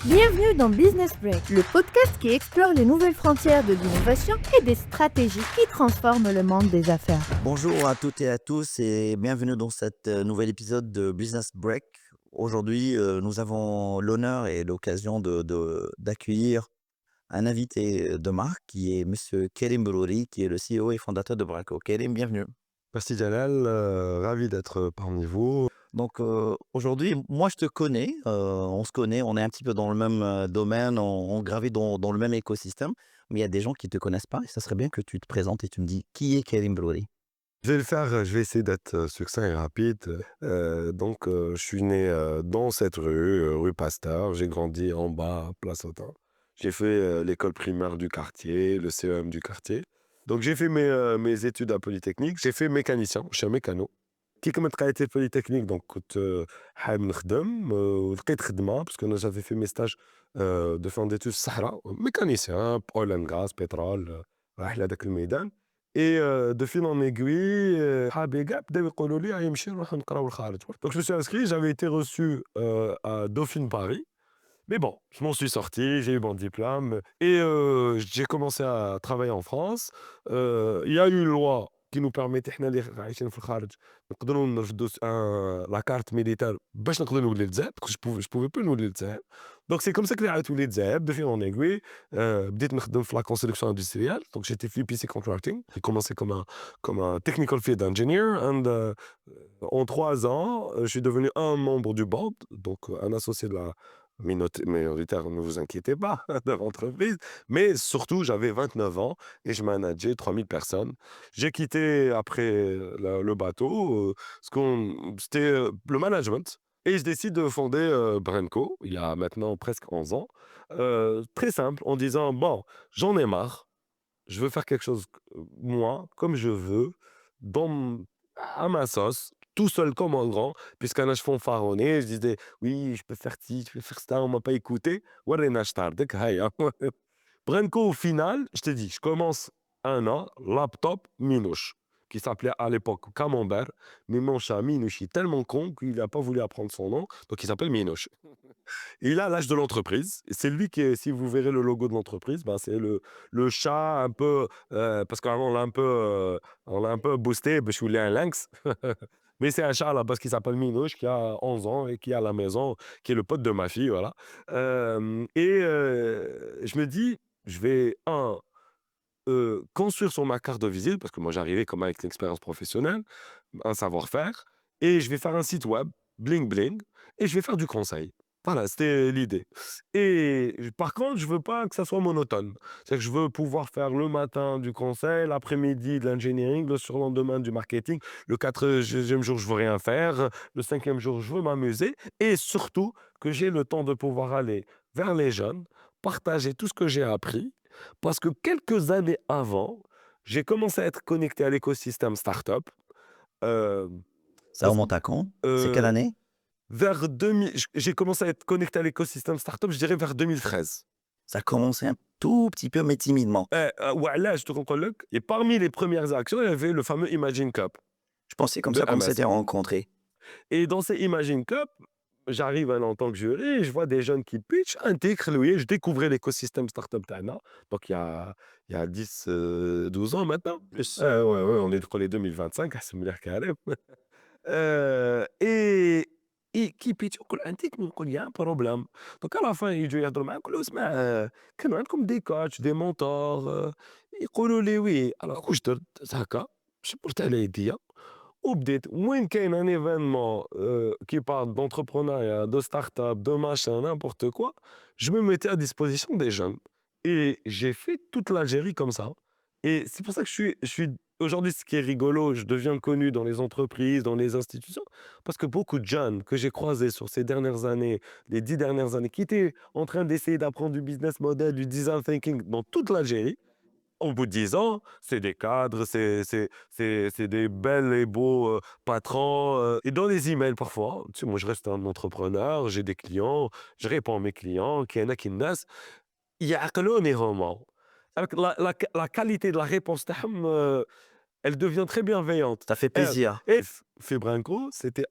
Bienvenue dans Business Break, le podcast qui explore les nouvelles frontières de l'innovation et des stratégies qui transforment le monde des affaires. Bonjour à toutes et à tous et bienvenue dans cet nouvel épisode de Business Break. Aujourd'hui, nous avons l'honneur et l'occasion d'accueillir un invité de marque qui est Monsieur Kerim Boulouri, qui est le CEO et fondateur de Branco. Kerim, bienvenue. Merci Jalal, ravi d'être parmi vous. Donc aujourd'hui, moi je te connais, on se connaît, on est un petit peu dans le même domaine, on gravite dans le même écosystème, mais il y a des gens qui ne te connaissent pas et ça serait bien que tu te présentes et tu me dis qui est Kerim Boulouri. Je vais le faire, je vais essayer d'être succinct et rapide. Je suis né dans cette rue Pasteur. J'ai grandi en bas, Place Autain. J'ai fait l'école primaire du quartier, le CEM du quartier. Donc j'ai fait mes études à Polytechnique. J'ai fait mécanicien, je suis un mécano. كي كملت قرايتي في Polytechnique, donc كنت حابب نخدم ولقيت خدمة parce que j'avais fait mes stages de fin d'études في الصحراء mécanicien, oil and gas, pétrole, رايح لهذاك الميدان. Et de fil en aiguille, صحابي كاع بداو يقولوا لي يمشي نروح نقراو الخارج. Donc je me suis inscrit, j'avais été reçu à Dauphine Paris. Mais bon, je m'en suis sorti, j'ai eu mon diplôme et j'ai commencé à travailler en France. Il y a eu une loi qui nous permettait حنا اللي عايشين في الخارج نقدروا نرفدوا la carte militaire باش نقدروا نولي للجزائر. Je pouvais plus نولي للجزائر. Donc c'est comme ça que j'ai عاودت وليت للجزائر de fil en aiguille. بديت نخدم في la construction industrielle. Donc j'étais في PC Contracting. J'ai commencé comme un technical field engineer and en 3 ans, je suis devenu un membre du board, donc un associé de la minoritaire, ne vous inquiétez pas, de l'entreprise. Mais surtout, j'avais 29 ans et je manageais 3000 personnes. J'ai quitté après le bateau, c'était le management. Et je décide de fonder Brenco, il y a maintenant presque 11 ans. Très simple, en disant, bon, j'en ai marre, je veux faire quelque chose, moi, comme je veux, à ma sauce, tout seul comme un grand, puisqu'un je fanfaronné, je disais, oui, je peux faire ci, je peux faire ça, on m'a pas écouté. Warrena Stardek, haya. Brenco, au final, je te dis, je commence un an, laptop, Minouche, qui s'appelait à l'époque Camembert, mais mon chat Minouche est tellement con qu'il n'a pas voulu apprendre son nom, donc il s'appelle Minouche. Il a l'âge de l'entreprise. C'est lui qui est, si vous verrez le logo de l'entreprise, ben c'est le chat un peu, parce qu'avant on l'a un peu boosté, ben, je voulais un lynx. Mais c'est un chat là parce qu'il s'appelle Minouche, qui a 11 ans et qui est à la maison, qui est le pote de ma fille, voilà. Je me dis, je vais construire sur ma carte de visite, parce que moi j'arrivais comme avec l'expérience professionnelle, un savoir-faire, et je vais faire un site web, bling bling, et je vais faire du conseil. Voilà, c'était l'idée. Et par contre, je veux pas que ça soit monotone. C'est que je veux pouvoir faire le matin du conseil, l'après-midi de l'engineering, le surlendemain du marketing, le quatrième jour, je veux rien faire, le cinquième jour, je veux m'amuser, et surtout que j'ai le temps de pouvoir aller vers les jeunes, partager tout ce que j'ai appris, parce que quelques années avant, j'ai commencé à être connecté à l'écosystème startup. Euh, Ça remonte à quand? C'est quelle euh, année? Vers 2000, j'ai commencé à être connecté à l'écosystème startup, je dirais vers 2013. Ça a commencé un tout petit peu, mais timidement. Là, je te comprends. Et parmi les premières actions, il y avait le fameux Imagine Cup Je pensais comme de ça qu'on MS. s'était rencontrés. Et dans ces Imagine Cup, j'arrive en tant que jury et je vois des jeunes qui pitchent, intègrent, je découvrais l'écosystème startup Tana. Donc il y a 10, 12 ans maintenant. Plus. Ouais, ouais, on est dans les 2025, c'est me dire carré. Et qui pitch يقول انتيك نقول il y a un problème. Donc à la fin يجوا يهضروا معاك يقولوا اسمع كانوا عندكم des coachs des mentors يقولوا لي وي. alors واش درت هكا جبرت على يديا وبديت وين كاين ان événement qui parle d'entrepreneuriat, de start-up, de machin, n'importe quoi, je me mettais à disposition des jeunes. Et j'ai fait toute l'Algérie comme ça. Et c'est pour ça que je suis aujourd'hui, ce qui est rigolo, je deviens connu dans les entreprises, dans les institutions, parce que beaucoup de jeunes que j'ai croisés sur ces dernières années, les 10 dernières années, qui étaient en train d'essayer d'apprendre du business model, du design thinking dans toute l'Algérie, au bout de 10 ans, c'est des cadres, c'est des belles et beaux patrons. Et dans les emails, parfois, tu sais, moi, je reste un entrepreneur, j'ai des clients, je réponds à mes clients, qui en a qui naissent. يعقلوني. Alors que la qualité de la réponse تاعهم, elle devient très bienveillante. Ça fait Et, plaisir. et Fibrinco, c'était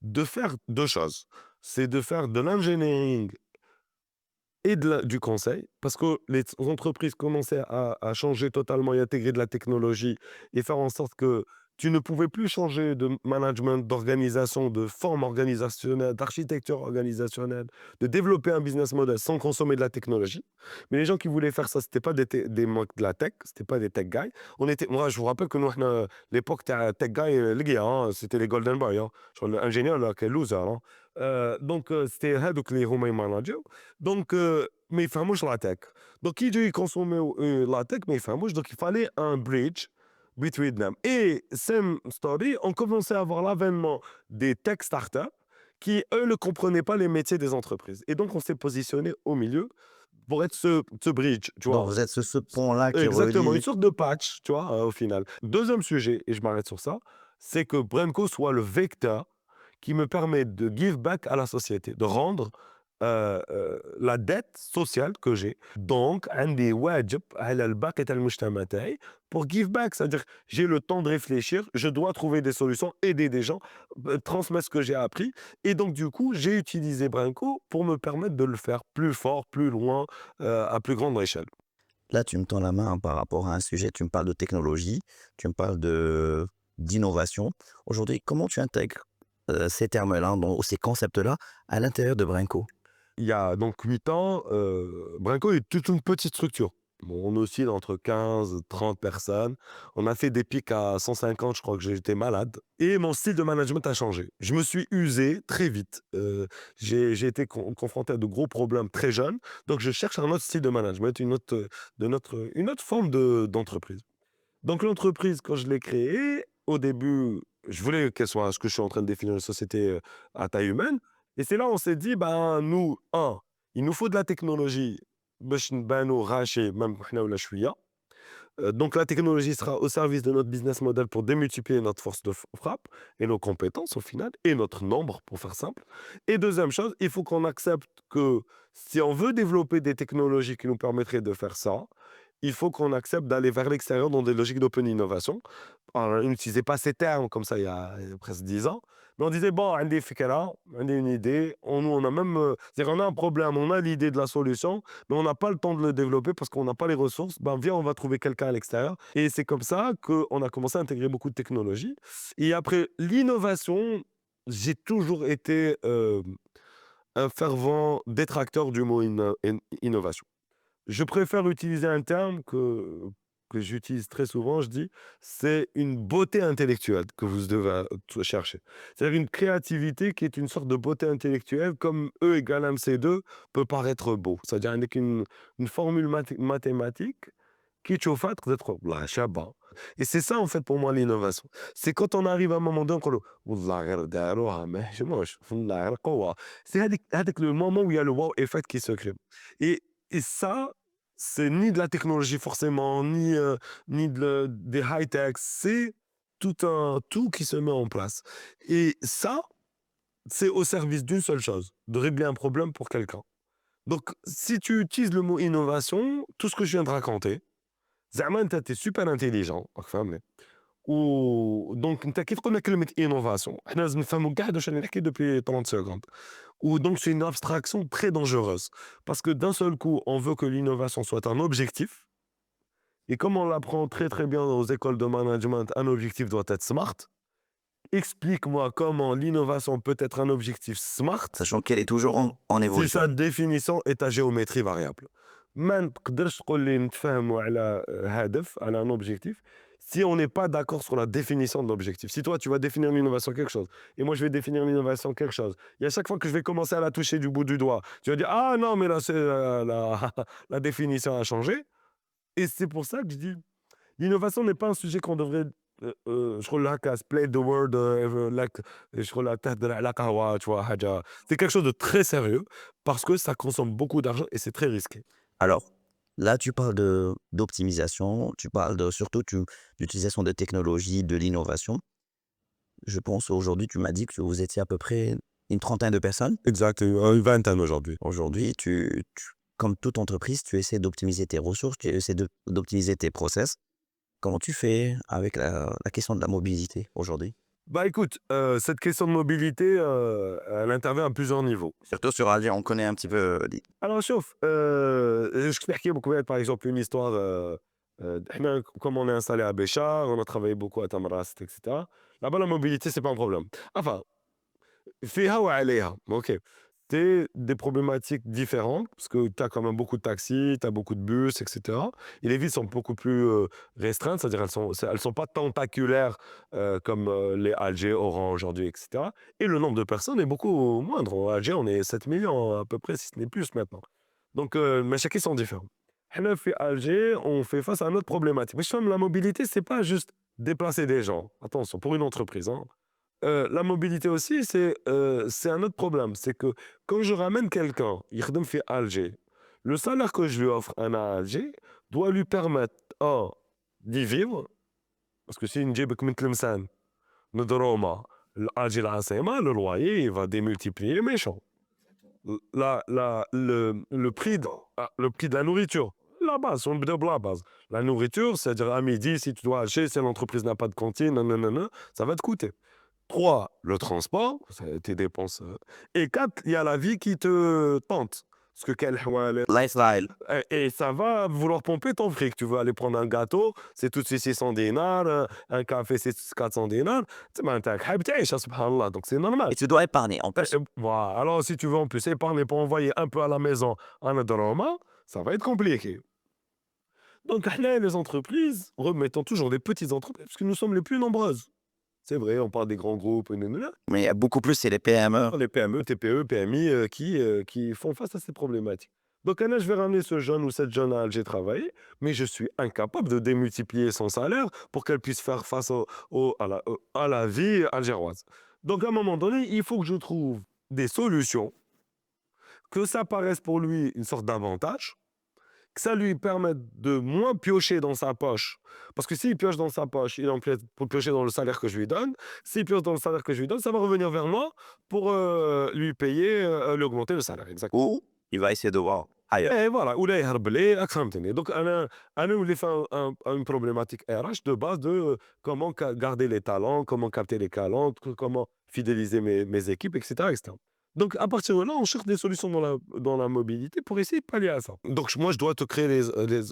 de faire deux choses. C'est de faire de l'engineering et du conseil, parce que les entreprises commençaient à changer totalement et intégrer de la technologie et faire en sorte que tu ne pouvais plus changer de management, d'organisation, de forme organisationnelle, d'architecture organisationnelle, de développer un business model sans consommer de la technologie. Mais les gens qui voulaient faire ça, c'était pas des mecs de la tech, c'était pas des tech guys. Moi, je vous rappelle que nous, l'époque, tech guy, les gars, hein, c'était les golden boys. Hein. Genre, l'ingénieur, là, qui est loser. Hein. Donc, c'était هذوك اللي هما يماناجيو. Donc, ما يفهموش la tech. Donc, qui يجوا يكونسوميو la tech ما يفهموش. Donc, il fallait un bridge between them. Et same story, on commençait à avoir l'avènement des tech startups qui, eux, ne comprenaient pas les métiers des entreprises. Et donc, on s'est positionné au milieu pour être ce bridge, tu Donc, vois. vous êtes ce pont-là qui Exactement, une relie. sorte de patch, tu vois, au final. Deuxième sujet, et je m'arrête sur ça, c'est que Bremco soit le vecteur qui me permet de give back à la société, de rendre la dette sociale que j'ai. Donc, عندي واجب على الباقي تاع المجتمع تاعي pour give back. C'est-à-dire, j'ai le temps de réfléchir, je dois trouver des solutions, aider des gens, transmettre ce que j'ai appris. Et donc, du coup, j'ai utilisé Bremco pour me permettre de le faire plus fort, plus loin, à plus grande échelle. Là, tu me tends la main par rapport à un sujet. Tu me parles de technologie, tu me parles d'innovation. Aujourd'hui, comment tu intègres ces termes-là, ces concepts-là, à l'intérieur de Brinco? Il y a donc 8 ans, Bremco est toute une petite structure. Bon, on oscille entre 15 30 personnes. On a fait des pics à 150, je crois que j'étais malade. Et mon style de management a changé. Je me suis usé très vite. J'ai été confronté à de gros problèmes très jeune. Donc, je cherche un autre style de management, une autre forme d'entreprise. Donc, l'entreprise, quand je l'ai créée, au début, je voulais qu'elle soit ce que je suis en train de définir, une société à taille humaine. Et c'est là on s'est dit, ben, nous, il nous faut de la technologie. باش نبانو غاشي même حنا ولا شوية. Donc la technologie sera au service de notre business model pour démultiplier notre force de frappe et nos compétences au final, et notre nombre pour faire simple. Et deuxième chose, il faut qu'on accepte que si on veut développer des technologies qui nous permettraient de faire ça, il faut qu'on accepte d'aller vers l'extérieur dans des logiques d'open innovation. Alors, on n'utilisait pas ces termes comme ça il y a presque 10 ans, mais on disait, bon, عندي فكرة, عندي une idée, on a même, c'est-à-dire on a un problème, on a l'idée de la solution, mais on n'a pas le temps de le développer parce qu'on n'a pas les ressources, ben viens, on va trouver quelqu'un à l'extérieur. Et c'est comme ça qu'on a commencé à intégrer beaucoup de technologies. Et après, l'innovation, j'ai toujours été un fervent détracteur du mot innovation. Je préfère utiliser un terme que j'utilise très souvent, je dis, c'est une beauté intellectuelle que vous devez chercher. C'est-à-dire une créativité qui est une sorte de beauté intellectuelle, comme E égale MC2 peut paraître beau. C'est-à-dire avec une formule mathématique qui تشوفها d'être والله شابة. Et c'est ça en fait pour moi l'innovation. C'est quand on arrive à un moment donné نقولوا والله غير داروها ما يحشموش والله غير قوة. C'est هذاك le moment où il y a le wow effect qui se crée. Et ça, c'est ni de la technologie forcément, ni des high-tech, c'est tout un tout qui se met en place. Et ça, c'est au service d'une seule chose, de régler un problème pour quelqu'un. Donc, si tu utilises le mot innovation, tout ce que je viens de raconter, زعما انت t'es super intelligent, راك فاهمني. دونك انت كيف قلنا كلمة innovation, حنا لازم نفهموا كاع واش راني نحكي depuis 30 secondes. Ou donc c'est une abstraction très dangereuse. Parce que d'un seul coup, on veut que l'innovation soit un objectif. Et comme on l'apprend très très bien aux écoles de management, un objectif doit être SMART. Explique-moi comment l'innovation peut être un objectif SMART Sachant qu'elle est toujours en si évolution. sa définition est à géométrie variable. ما نقدرش تقول لي نتفاهموا على هدف, على un objectif, si on n'est pas d'accord sur la définition de l'objectif. Si toi, tu vas définir l'innovation quelque chose, et moi, je vais définir l'innovation quelque chose, et à chaque fois que je vais commencer à la toucher du bout du doigt, tu vas dire, ah non, mais là, la définition a changé. Et c'est pour ça que je dis, l'innovation n'est pas un sujet qu'on devrait شغل هكا spread the word like شغل تهدر على قهوة, tu vois, حاجة. C'est quelque chose de très sérieux parce que ça consomme beaucoup d'argent et c'est très risqué. Alors, là, tu parles d'optimisation, tu parles d'utilisation de technologies, de l'innovation. Je pense aujourd'hui, tu m'as dit que vous étiez à peu près une trentaine de personnes. Exact, une vingtaine aujourd'hui. Aujourd'hui, comme toute entreprise, tu essaies d'optimiser tes ressources, tu essaies d'optimiser tes process. Comment tu fais avec la question de la mobilité aujourd'hui? Bah écoute, cette question de mobilité, elle intervient à plusieurs niveaux. Surtout sur Alger, on connaît un petit peu. Alors chauffe, je t'explique beaucoup par exemple une histoire, إحنا comme on est installé à Béchar, on a travaillé beaucoup à Tamarasset et cetera. Là-bas, la mobilité, c'est pas un problème. Enfin, فيها وعليها, OK. C'est des problématiques différentes parce que tu as quand même beaucoup de taxis, tu as beaucoup de bus et cetera, et les villes sont beaucoup plus, restreintes, c'est-à-dire elles sont pas tentaculaires, comme, les Alger, Oran aujourd'hui et cetera, et le nombre de personnes est beaucoup moindre. En Alger, on est 7 millions à peu près, si ce n'est plus maintenant. Donc, mais chacun sont différents. حنا في Alger, on fait face à une autre problématique. Mais je la mobilité, c'est pas juste déplacer des gens. Attention, pour une entreprise, hein. La mobilité aussi, c'est un autre problème. C'est que quand je ramène quelqu'un, يخدم في Alger, le salaire que je lui offre à Alger doit lui permettre, un, d'y vivre, parce que si نجيبك من تلمسان لدروما لألجي العاصمة, le loyer, il va démultiplier méchant. Le prix de la nourriture, la base, on de la base. La nourriture, c'est-à-dire à midi, si tu dois acheter, si l'entreprise n'a pas de cantine, nanana, ça va te coûter. 3, le transport, c'est tes dépenses. Et 4, il y a la vie qui te tente. Parce que quel حوالي. Lifestyle. Et ça va vouloir pomper ton fric. Tu veux aller prendre un gâteau, c'est tout de suite 600 dinars, un café, c'est 400 dinars. Tu as حابب تعيش, subhanallah, donc c'est normal. Et tu dois épargner en plus. Voilà. Alors, si tu veux en plus épargner pour envoyer un peu à la maison en Adroma, ça va être compliqué. Donc, là, les entreprises, remettons toujours des petites entreprises, parce que nous sommes les plus nombreuses. C'est vrai, on parle des grands groupes, nanana. Mais il y a beaucoup plus, c'est les PME. Les PME, TPE, PMI qui font face à ces problématiques. Donc, là, je vais ramener ce jeune ou cette jeune à Alger travailler, mais je suis incapable de démultiplier son salaire pour qu'elle puisse faire face à la vie algéroise. Donc, à un moment donné, il faut que je trouve des solutions, que ça paraisse pour lui une sorte d'avantage, que ça lui permette de moins piocher dans sa poche. Parce que s'il pioche dans sa poche, il en fait pour piocher dans le salaire que je lui donne. S'il pioche dans le salaire que je lui donne, ça va revenir vers moi pour lui payer, lui augmenter le salaire. Exactement. Ou il va essayer de voir ailleurs. Et voilà, ولا يهرب لي, راك فهمتني. Donc انا نولي في une problématique RH de base de comment garder les talents, comment capter les talents, comment fidéliser mes équipes, etc., etc. Donc à partir de là, on cherche des solutions dans la mobilité pour essayer de pallier à ça. Donc moi, je dois te créer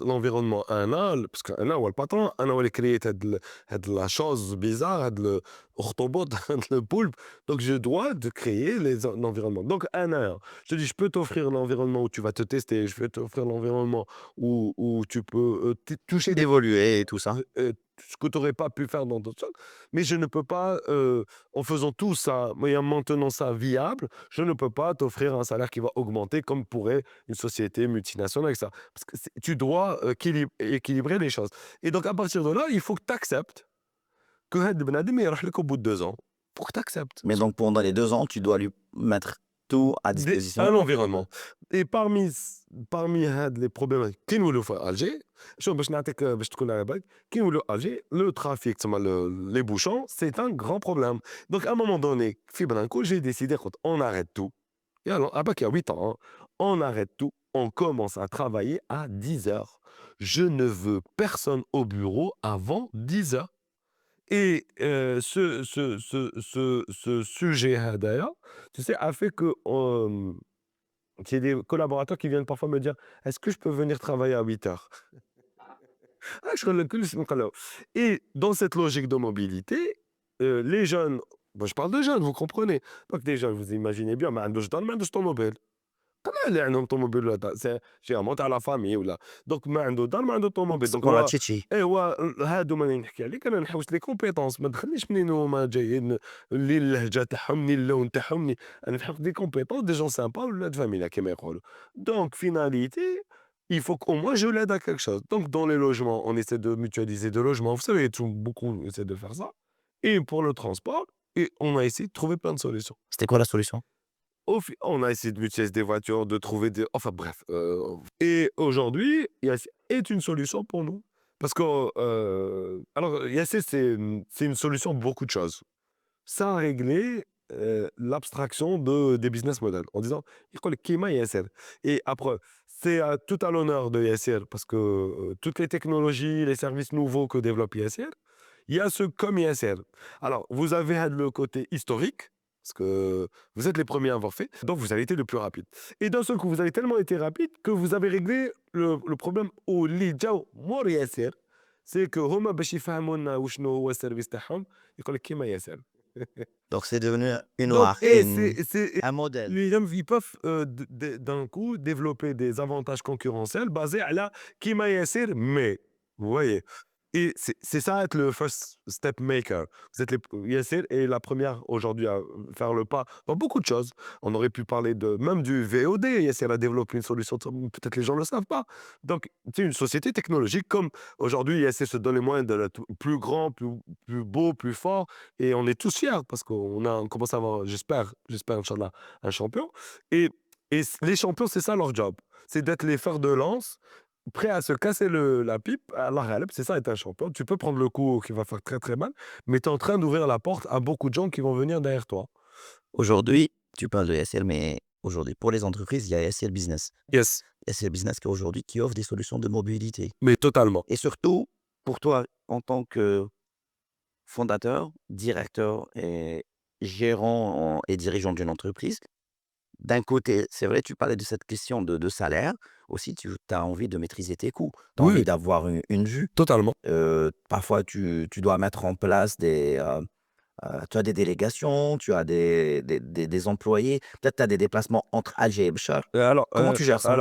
l'environnement انا, parce que انا هو الباترون, انا هو اللي كريت هاد la chose bizarre, هاد الاخطبوط, هاد البولب. Donc je dois te créer l'environnement. Donc je te dis, je peux t'offrir l'environnement où tu vas te tester, je vais t'offrir l'environnement où tu peux toucher des D'évoluer et tout ça. ce que tu n'aurais pas pu faire dans d'autres choses. Mais je ne peux pas, en faisant tout ça, et en maintenant ça viable, je ne peux pas t'offrir un salaire qui va augmenter comme pourrait une société multinationale avec ça. Parce que tu dois équilibrer les choses. Et donc à partir de là, il faut que tu acceptes que هاد البنادم يروح لك au bout de 2 ans. Faut que tu acceptes. Mais donc pendant les 2 ans, tu dois lui mettre tout à Un disposition. environnement. Et parmi هاد les problématiques كي نولوا في Alger, شوف باش نعطيك باش تكون على بالك, كي نولوا Alger, le trafic, les bouchons, c'est un grand problème. Donc à un moment donné, في Branco, j'ai décidé, écoute, on arrête tout. Et alors, à il y a 8 ans, hein, on arrête tout, on commence à travailler à 10 heures. Je ne veux personne au bureau avant 10 heures. Et ce sujet d'ailleurs, tu sais, a fait que j'ai des collaborateurs qui viennent parfois me dire: «Est-ce que je peux venir travailler à 8 heures?» Ah, Et dans cette logique de mobilité, les jeunes, moi je parle de jeunes, vous comprenez. Donc des jeunes, vous imaginez bien, ما عندوش دار, ما عندوش طوموبيل. طبعا اللي عندهم طوموبيل ولا سي جيرالمون تاع لا فامي ولا, دونك ما عنده دار, ما عنده طوموبيل. دونك Pour la هو Tchétché. ايوا هادو ملي نحكي عليك انا نحوس لي كومبيتونس, ما تدخلنيش منين هما جايين, منين اللهجه تاعهم, منين اللون تاعهم, انا نحوس دي كومبيتونس دي جون سامبا ولاد فاميلا كيما يقولوا. Donc finalité, il faut qu'au moins je l'aide à quelque chose. Donc dans les logements, on essaie de mutualiser des logements. Vous savez, beaucoup essaient de faire ça. Et pour le transport, et on a essayé de trouver plein de solutions. C'était quoi la solution? On a essayé de mutualiser des voitures, de trouver des... Enfin bref. Et aujourd'hui, Yassé est une solution pour nous. Parce que... alors, Yassé, c'est une solution pour beaucoup de choses. Ça a réglé l'abstraction des business models. En disant, il faut le Kima Yasser. Et après, c'est tout à l'honneur de Yasser, parce que toutes les technologies, les services nouveaux que développe Yasser, il y a ceux comme Yasser. Alors, vous avez le côté historique, parce que vous êtes les premiers à avoir fait, donc vous avez été le plus rapide. Et d'un seul coup, vous avez tellement été rapide que vous avez réglé le problème au li جاو مور ياسر. C'est que هما باش يفهمونا وشنو هو السيرفيس تاعهم يقول لك كيما ياسر. Donc c'est devenu une Donc, marque, et c'est un modèle. les hommes, ils peuvent d'un coup développer des avantages concurrentiels basés à la Kima Yassir, mais vous voyez. Et c'est ça être le first step maker. Vous êtes Yassir est la première aujourd'hui à faire le pas dans beaucoup de choses. On aurait pu parler même du VOD. Yassir a développé une solution, peut-être les gens ne le savent pas. Donc, c'est une société technologique comme aujourd'hui, Yassir se donne les moyens d'être plus grand, plus beau, plus fort. Et on est tous fiers parce on commence à avoir, j'espère, Inch'Allah, un champion. Et, les champions, c'est ça leur job. C'est d'être les fers de lance, prêts à se casser la pipe à la Ghaleb. C'est ça, être un champion. Tu peux prendre le coup qui va faire très très mal, mais tu es en train d'ouvrir la porte à beaucoup de gens qui vont venir derrière toi. Aujourd'hui, tu parles de SL, mais aujourd'hui, pour les entreprises, il y a SL Business. Yes, SL Business qui offre des solutions de mobilité. mais totalement. Et surtout, pour toi, en tant que fondateur, directeur et gérant et dirigeant d'une entreprise, d'un côté, c'est vrai, tu parlais de cette question de salaire. Aussi, tu as envie de maîtriser tes coûts. Tu as Oui, envie oui, d'avoir une vue. totalement. Parfois, tu dois mettre en place tu as des délégations, tu as des employés. Peut-être tu as des déplacements entre Alger et Béchar. Alors, Comment tu gères ça?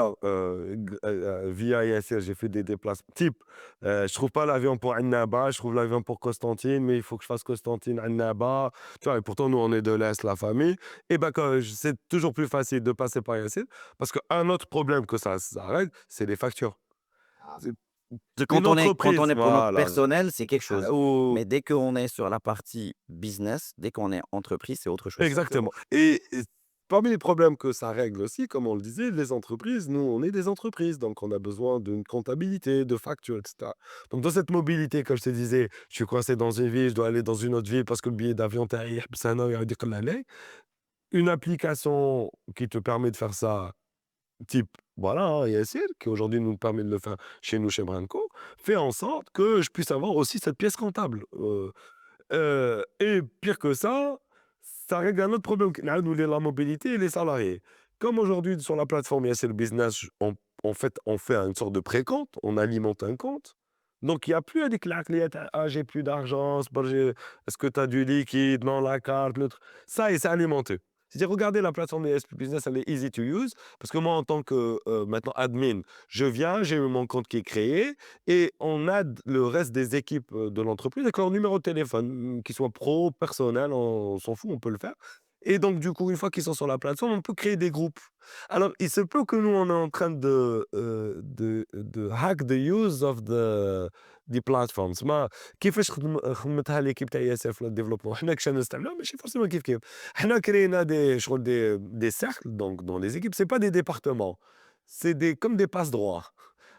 via ISR, j'ai fait des déplacements. Type, je trouve pas l'avion pour Annaba, je trouve l'avion pour Constantine, mais il faut que je fasse Constantine, Annaba. Tu vois, et pourtant, nous, on est de l'Est, la famille. Et ben, c'est toujours plus facile de passer par ISR parce qu'un autre problème que ça règle, c'est les factures. C'est une Quand on entreprise, est pour notre voilà. personnel, c'est quelque chose. Ou Mais dès qu'on est sur la partie business, dès qu'on est entreprise, c'est autre chose. exactement. Et parmi les problèmes que ça règle aussi, comme on le disait, les entreprises, nous, on est des entreprises, donc on a besoin d'une comptabilité, de factures, etc. Donc dans cette mobilité, comme je te disais, je suis coincé dans une ville, je dois aller dans une autre ville parce que le billet d'avion, c'est un an, il dit que l'année. Une application qui te permet de faire ça, type, voilà, hein, Yassir, qui aujourd'hui nous permet de le faire chez nous, chez Branco, fait en sorte que je puisse avoir aussi cette pièce comptable. Et pire que ça règle un autre problème qui nous lie la mobilité et les salariés. Comme aujourd'hui sur la plateforme Yassir Business, on fait une sorte de précompte, on alimente un compte. Donc il n'y a plus à dire que la cliente, ah, j'ai plus d'argent, est-ce que tu as du liquide, non, la carte, l'autre. Ça, et c'est alimenté. C'est-à-dire, regardez la plateforme de Yassir Business, elle est easy to use, parce que moi, en tant que maintenant admin, je viens, j'ai mon compte qui est créé, et on aide le reste des équipes de l'entreprise avec leur numéro de téléphone, qu'il soit pro, personnel, on s'en fout, on peut le faire. Et donc, du coup, une fois qu'ils sont sur la plateforme, on peut créer des groupes. Alors, il se peut que nous, on est en train de hack the use of the platforms. ما كيفاش خدمتها l'équipe تاع ياسر في الديفلوبمون حنا كش نستعملوها ماشي forcément كيف كيف. حنا كرينا des cercles donc dans les équipes, c'est pas des départements. C'est comme des passe-droits.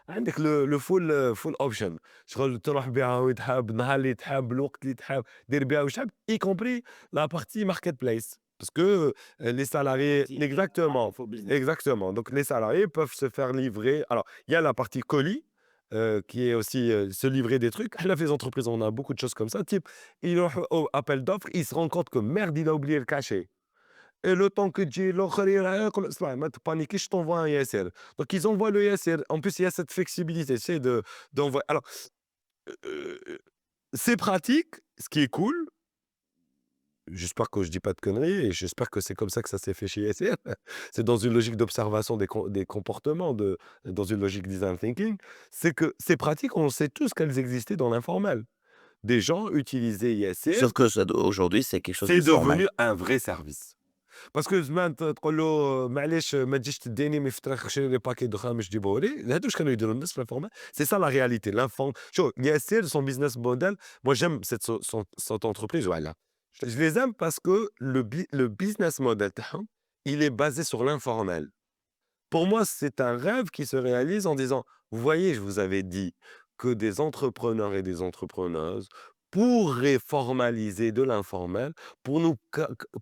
عندك le full option. شغل تروح بها وين تحب، النهار اللي تحب، الوقت اللي تحب، دير بها واش تحب، y compris la partie marketplace. Parce que les salariés, exactement, exactement. Donc les salariés peuvent se faire livrer. Alors, il y a la partie colis, qui est aussi se livrer des trucs. Là, les entreprises, on a beaucoup de choses comme ça. Type, ils ont appel d'offres, ils se rendent compte que merde, il a oublié le cachet. Et le temps que تجي الآخر يقول اسمع ما تبانيكيش je t'envoie un ISL. Donc ils envoient le ISL. En plus, il y a cette flexibilité, c'est d'envoyer. Alors, euh, c'est pratique, ce qui est cool. J'espère que je dis pas de conneries et j'espère que c'est comme ça que ça s'est fait chez ISL. C'est dans une logique d'observation des comportements, dans une logique design thinking. C'est que c'est pratique, on sait tous qu'elles existaient dans l'informel. Des gens utilisaient ISL, Sauf que aujourd'hui, c'est quelque chose c'est de normal. devenu un vrai service. باسكو زمان تقول له معليش ما تجيش تديني من فطرك شري لي باكي دخان باش تجيبه لي هادو واش كانوا يديروا الناس في الانفورمال سي سا لا رياليتي لانفون شو ياسر son business model moi j'aime cette entreprise voilà je les aime parce que le business model تاعهم il est basé sur l'informel. Pour moi c'est un rêve qui se réalise en disant vous voyez je vous avais dit que des entrepreneurs et des entrepreneuses pourrait formaliser de l'informel pour nous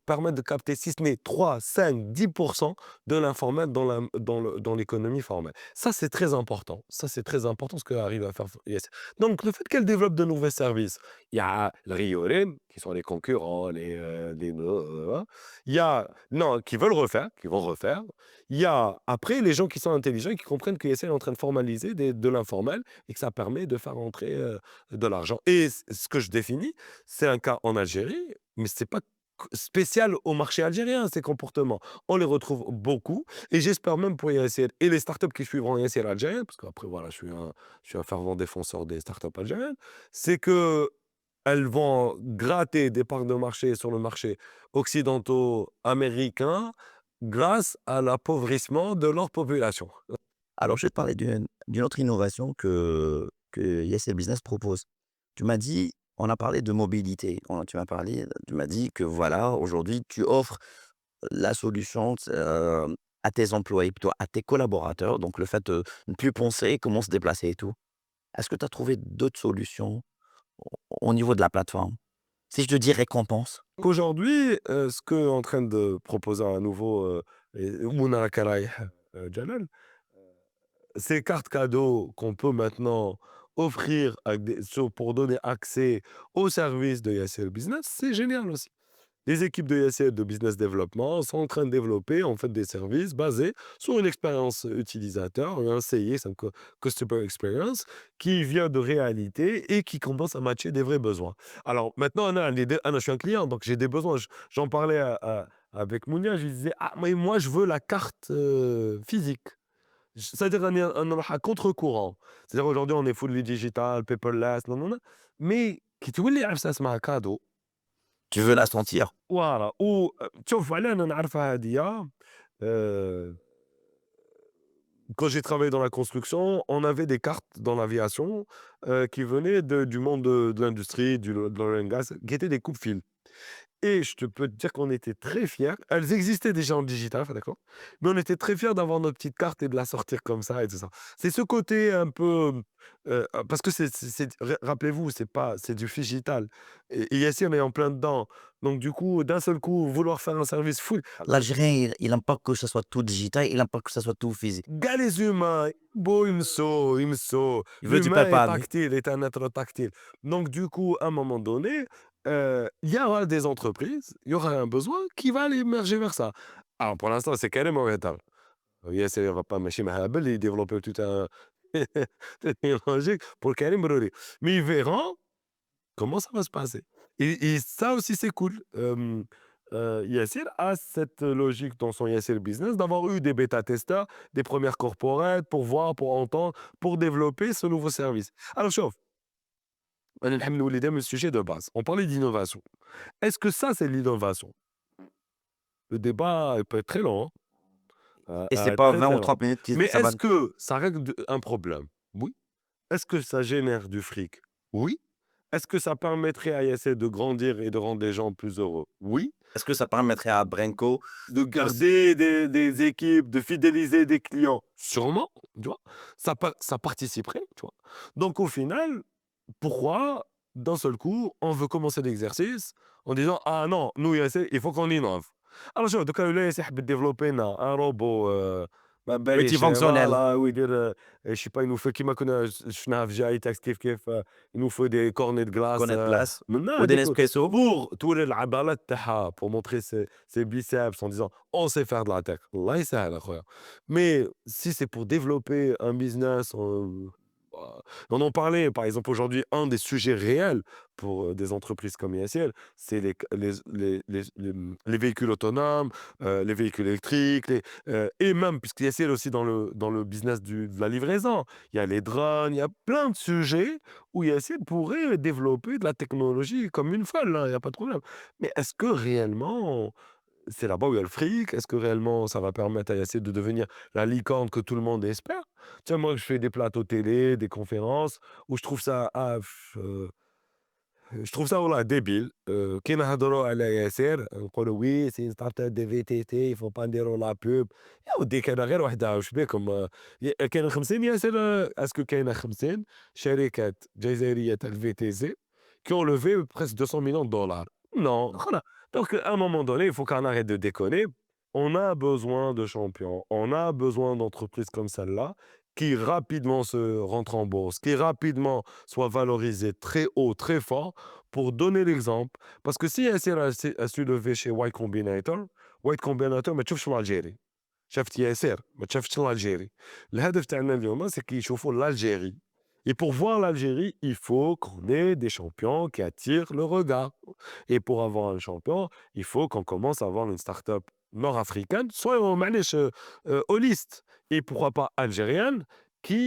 permettre de capter, si ce n'est 3, 5, 10% de l'informel dans l'économie formelle. Ça, c'est très important. Ça, c'est très important ce qu'arrive à faire Yes. Donc, le fait qu'elle développe de nouveaux services, il y a le Riorim, qui sont les concurrents, il y a, non, qui veulent refaire, qui vont refaire. Il y a, après, les gens qui sont intelligents et qui comprennent que est en train de formaliser de l'informel et que ça permet de faire entrer de l'argent. Et ce que je définis, c'est un cas en Algérie, mais c'est pas spécial au marché algérien, ces comportements. On les retrouve beaucoup et j'espère même pour Yassir et les startups qui suivront Yassir algérienne, parce qu'après, voilà, je suis un fervent défenseur des startups algériennes, c'est que elles vont gratter des parts de marché sur le marché occidentaux américain grâce à l'appauvrissement de leur population. Alors, je vais te parler d'une autre innovation que Yes et Business propose. Tu m'as dit, on a parlé de mobilité. Tu m'as dit que voilà, aujourd'hui, tu offres la solution à tes employés, plutôt à tes collaborateurs. Donc, le fait de ne plus penser comment se déplacer et tout. Est-ce que tu as trouvé d'autres solutions au niveau de la plateforme? Si je te dis récompense, Aujourd'hui, ce qu'est en train de proposer un nouveau Mouna Karaï Jalal, ces cartes cadeaux qu'on peut maintenant offrir pour donner accès aux services de Yassir Business, c'est génial aussi. Les équipes de Yassir de Business Development sont en train de développer en fait des services basés sur une expérience utilisateur, un CX, Customer Experience, qui vient de réalité et qui commence à matcher des vrais besoins. Alors maintenant, je suis un client, donc j'ai des besoins. J'en parlais avec Mounia, je lui disais, ah, mais moi je veux la carte physique. C'est-à-dire on est à contre-courant. C'est-à-dire aujourd'hui on est fully digital, paperless, non, non, non. Mais qui tu veux les ça c'est un cadeau. tu veux la sentir. Voilà. Ou تشوف علاه أنا نعرفها هادية euh, quand j'ai travaillé dans la construction, on avait des cartes dans l'aviation qui venaient du monde de l'industrie, de l'oil and gas, qui étaient des coupes-fils. Et je te peux te dire qu'on était très fiers. Elles existaient déjà en digital, enfin, d'accord? Mais on était très fiers d'avoir notre petite carte et de la sortir comme ça et tout ça. C'est ce côté un peu, parce que rappelez-vous, c'est du digital et ici, on est en plein dedans. Donc du coup, d'un seul coup, vouloir faire un service full L'Algérien, il n'aime pas que ça soit tout digital, il n'aime pas que ça soit tout physique. gars, les humains, beau, il me saut. Il veut du L'humain est palpable. tactile, est un être tactile. Donc du coup, à un moment donné, il y aura des entreprises, il y aura un besoin qui va aller émerger vers ça. Alors pour l'instant, c'est carrément retard. Yes, il va pas mâcher ma habel et développer tout un technologique pour Karim Brody. Mais ils verront comment ça va se passer. Et ça aussi, c'est cool. Yassir a cette logique dans son Yassir Business d'avoir eu des bêta-testeurs, des premières corporates pour voir, pour entendre, pour développer ce nouveau service. Alors, chauffe, le sujet de base. On parlait d'innovation. Est-ce que ça, c'est l'innovation? Le débat peut être très long. Et c'est pas Très, 20 très ou long. 30 minutes qui Mais ça va. est-ce que ça règle un problème? Oui. Est-ce que ça génère du fric? Oui. Est-ce que ça permettrait à Yassir de grandir et de rendre les gens plus heureux? Oui. Est-ce que ça permettrait à Brenco De garder des équipes, de fidéliser des clients? Sûrement, tu vois? Ça participerait, tu vois? Donc au final, pourquoi, d'un seul coup, on veut commencer l'exercice en disant: «Ah non, nous Yassir, il faut qu'on innove». Alors شوف دوكا ولا ياسر حب يديفلوبي لنا ان روبو ما باليش multifonctionnel? فوالا ويدير je sais pas ينوفو كيما كنا شفناها في جاي تاكس كيف ينوفو des cornets de glace Connaître glace منا ou des هذيك Nespresso? pour توري العضلات تاعها pour montrer ses biceps en disant: «On sait faire de la tech». الله يسهل أخويا. Mais si c'est pour développer un business on en parlait, par exemple, aujourd'hui, un des sujets réels pour des entreprises comme ISL, c'est les véhicules autonomes, les véhicules électriques, et même, puisque ISL aussi dans le business de la livraison, il y a les drones, il y a plein de sujets où ISL pourrait développer de la technologie comme une folle, hein, il n'y a pas de problème. Mais est-ce que réellement c'est là-bas où il y a le fric? Est-ce que réellement ça va permettre à Yassir de devenir la licorne que tout le monde espère? Tiens, moi, je fais des plateaux télé, des conférences où je trouve ça والله دébile. كي نهضروا على ياسر نقولوا oui c'est une start-up de VTT il faut pas نديروا la pub. يا ودي كاينة غير وحدة واش بيكم كاينة 50 ياسر اسكو كاينة 50 شركات جزائرية تاع الVTC qui ont levé presque 200 millions de dollars. Non, voilà. Donc, à un moment donné, il faut qu'on arrête de déconner. On a besoin de champions. On a besoin d'entreprises comme celle-là qui rapidement se rentrent en bourse, qui rapidement soient valorisées très haut, très fort, pour donner l'exemple. Parce que si Yassir a su lever chez Y Combinator ما تشوفش الجيري. شفت ياسر ما تشوفش الجيري. الهدف تاعنا اليوم c'est كيشوفوا l'Algérie. Et pour voir l'Algérie, il faut qu'on ait des champions qui attirent le regard. Et pour avoir un champion, il faut qu'on commence à avoir une start-up nord-africaine, soit holiste, et pourquoi pas algérienne, qui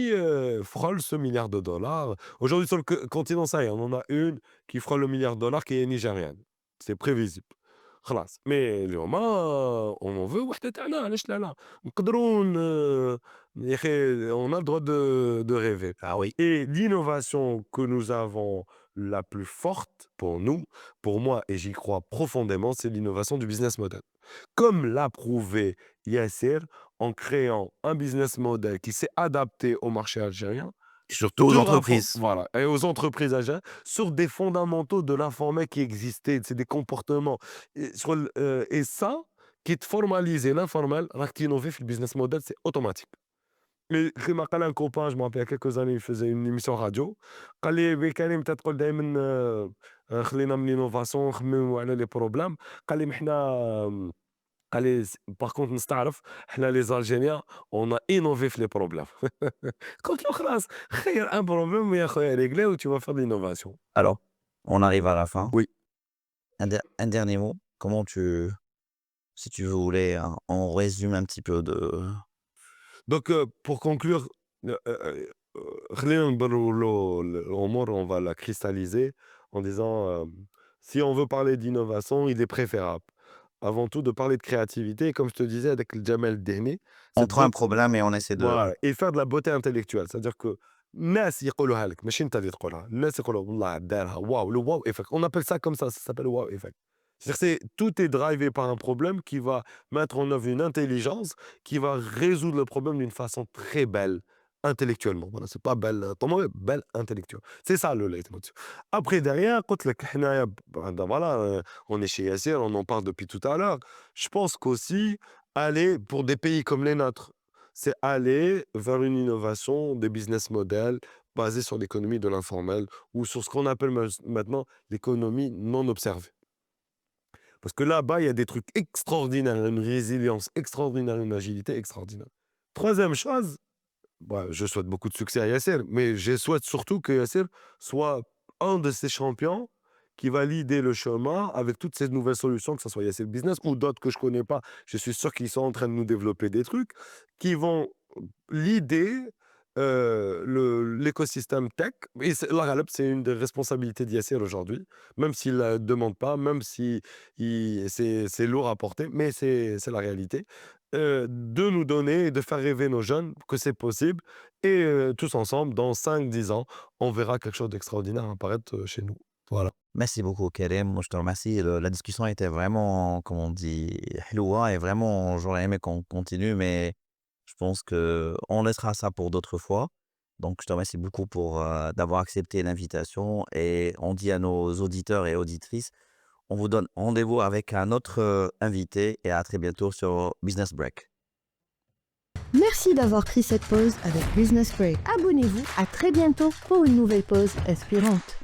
frôle ce milliard de dollars. Aujourd'hui, sur le continent, ça y est, on en a une qui frôle le milliard de dollars qui est nigérienne. C'est prévisible. خلاص مي اليوم on veut وحده تاعنا علاش لا نقدروا يا اخي on a le droit de rêver. Ah oui. Et l'innovation que nous avons la plus forte pour nous, pour moi, et j'y crois profondément, c'est l'innovation du business model. Comme l'a prouvé Yasser en créant un business model qui s'est adapté au marché algérien, Surtout aux sur entreprises. voilà, et aux entreprises algériennes, sur des fondamentaux de l'informel qui existaient, c'est des comportements. Et ça, qui te formalise l'informel, راك innover في le business model, c'est automatique. Mais كيما قال un copain, je me rappelle il y a quelques années, il faisait une émission radio. قال لي بي كريم انت تقول دائما خلينا من l'innovation نخمموا على les problèmes. قال لي حنا قال لي par contre نستعرف حنا les Algériens on a innové في les problèmes. قلت له خلاص خير un problème يا خويا réglé ou tu vas faire de l'innovation. Alors, on arrive à la fin. Oui. Un dernier mot. Comment si tu voulais, on résume un petit peu de... Donc, pour conclure, خلينا نبرروا الأمور, on va la cristalliser en disant si on veut parler d'innovation, il est préférable avant tout de parler de créativité. Et comme je te disais avec le Jamel Dehni, On prend un problème et on essaie de... voilà, et faire de la beauté intellectuelle. C'est-à-dire que الناس يقولوها لك ماشي انت اللي تقولها, الناس يقولوا والله دارها واو, le wow effect. On appelle ça comme ça s'appelle le wow effect. C'est-à-dire que tout est drivé par un problème qui va mettre en œuvre une intelligence qui va résoudre le problème d'une façon très belle intellectuellement. Voilà, c'est pas belle, belle intellectuelle. C'est ça le leitmotiv. Après derrière, قلت لك حنايا voilà, on est chez Yassir, on en parle depuis tout à l'heure. Je pense qu'aussi aller pour des pays comme les nôtres, c'est aller vers une innovation des business models basés sur l'économie de l'informel ou sur ce qu'on appelle maintenant l'économie non observée. Parce que là-bas, il y a des trucs extraordinaires, une résilience extraordinaire, une agilité extraordinaire. Troisième chose, je souhaite beaucoup de succès à Yassir, mais je souhaite surtout que Yassir soit un de ces champions qui va leader le chemin avec toutes ces nouvelles solutions, que ce soit Yassir Business ou d'autres que je ne connais pas. Je suis sûr qu'ils sont en train de nous développer des trucs qui vont leader l'écosystème tech. Et la Gallup, c'est une des responsabilités d'Yassir aujourd'hui, même s'il ne la demande pas, même si c'est lourd à porter, mais c'est la réalité. De nous donner et de faire rêver nos jeunes que c'est possible. Et tous ensemble, dans 5-10 ans, on verra quelque chose d'extraordinaire apparaître chez nous. Voilà. Merci beaucoup, Karim. Moi, je te remercie. La discussion était vraiment, comme on dit, helloua, et vraiment, j'aurais aimé qu'on continue, mais je pense qu'on laissera ça pour d'autres fois. Donc, je te remercie beaucoup pour d'avoir accepté l'invitation. Et on dit à nos auditeurs et auditrices, on vous donne rendez-vous avec un autre invité et à très bientôt sur Business Break. Merci d'avoir pris cette pause avec Business Break. Abonnez-vous, à très bientôt pour une nouvelle pause inspirante.